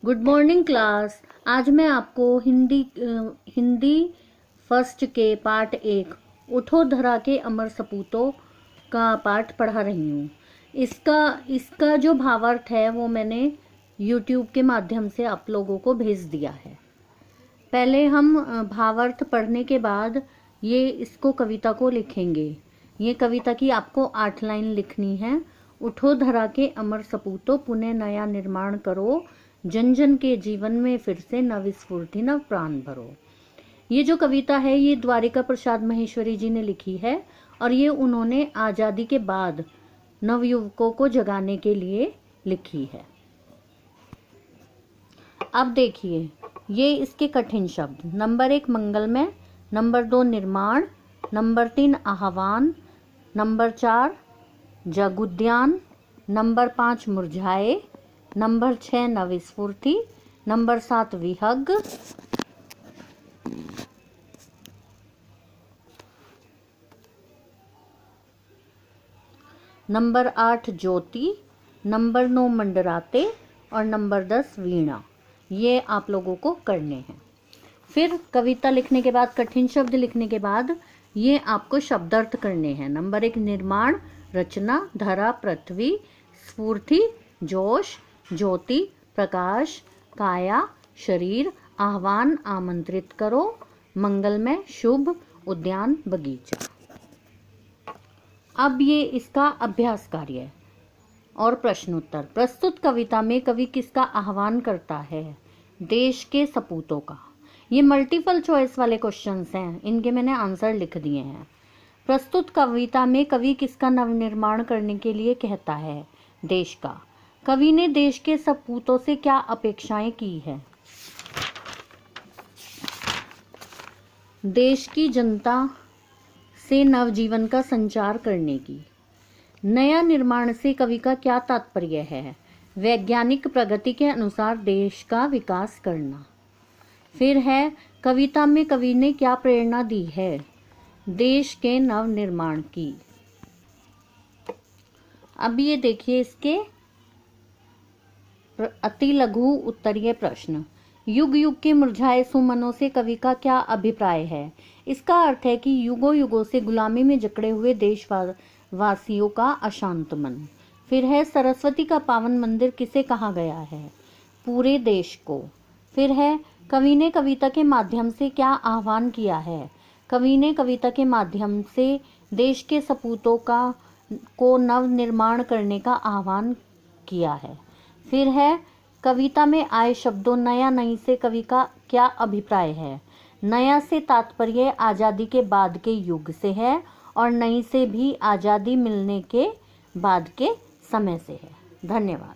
Good morning class. आज मैं आपको हिंदी फर्स्ट के पार्ट 1 उठो धरा के अमर सपूतों का पाठ पढ़ा रही हूँ। इसका जो भावार्थ है वो मैंने यूट्यूब के माध्यम से आप लोगों को भेज दिया है। पहले हम भावार्थ पढ़ने के बाद इसको कविता को लिखेंगे। ये कविता की आपको 8 लाइन लिखनी है। उठो धरा के अमर सपूतों, पुनः नया निर्माण करो, जन जन के जीवन में फिर से नव स्फूर्ति नव प्राण भरो। ये जो कविता है ये द्वारिका प्रसाद महेश्वरी जी ने लिखी है और ये उन्होंने आज़ादी के बाद नवयुवकों को जगाने के लिए लिखी है। अब देखिए ये इसके कठिन शब्द। नंबर 1 मंगलमय, नंबर 2 निर्माण, नंबर 3 आह्वान, नंबर 4 जगुद्यान, नंबर 5 मुरझाए, नंबर 6 नवस्फूर्ति, नंबर 7 विहग, नंबर 8 ज्योति, नंबर 9 मंडराते और नंबर 10 वीणा। ये आप लोगों को करने हैं। फिर कविता लिखने के बाद, कठिन शब्द लिखने के बाद ये आपको शब्दार्थ करने हैं। नंबर 1 निर्माण, रचना, धरा, पृथ्वी, स्फूर्ति, जोश, ज्योति, प्रकाश, काया, शरीर, आह्वान, आमंत्रित करो, मंगलमय, शुभ, उद्यान, बगीचा। अब ये इसका अभ्यास कार्य है और प्रश्नोत्तर। प्रस्तुत कविता में कवि किसका आह्वान करता है? देश के सपूतों का। ये मल्टीपल चॉइस वाले क्वेश्चंस हैं, इनके मैंने आंसर लिख दिए हैं। प्रस्तुत कविता में कवि किसका नवनिर्माण करने के लिए कहता है? देश का। कवि ने देश के सपूतों से क्या अपेक्षाएं की है? देश की जनता से नवजीवन का संचार करने की। नया निर्माण से कवि का क्या तात्पर्य है? वैज्ञानिक प्रगति के अनुसार देश का विकास करना। फिर है कविता में कवि ने क्या प्रेरणा दी है? देश के नव निर्माण की। अब ये देखिए इसके अति लघु उत्तरीय प्रश्न। युग युग के मुरझाए सुमनों से कवि का क्या अभिप्राय है? इसका अर्थ है कि युगों युगों से गुलामी में जकड़े हुए देशवासियों का अशांत मन। फिर है सरस्वती का पावन मंदिर किसे कहा गया है? पूरे देश को। फिर है कवि ने कविता के माध्यम से क्या आह्वान किया है? कवि ने कविता के माध्यम से देश के सपूतों को नव निर्माण करने का आह्वान किया है। फिर है कविता में आए शब्दों नया नई से कवि का क्या अभिप्राय है? नया से तात्पर्य आज़ादी के बाद के युग से है और नई से भी आज़ादी मिलने के बाद के समय से है। धन्यवाद।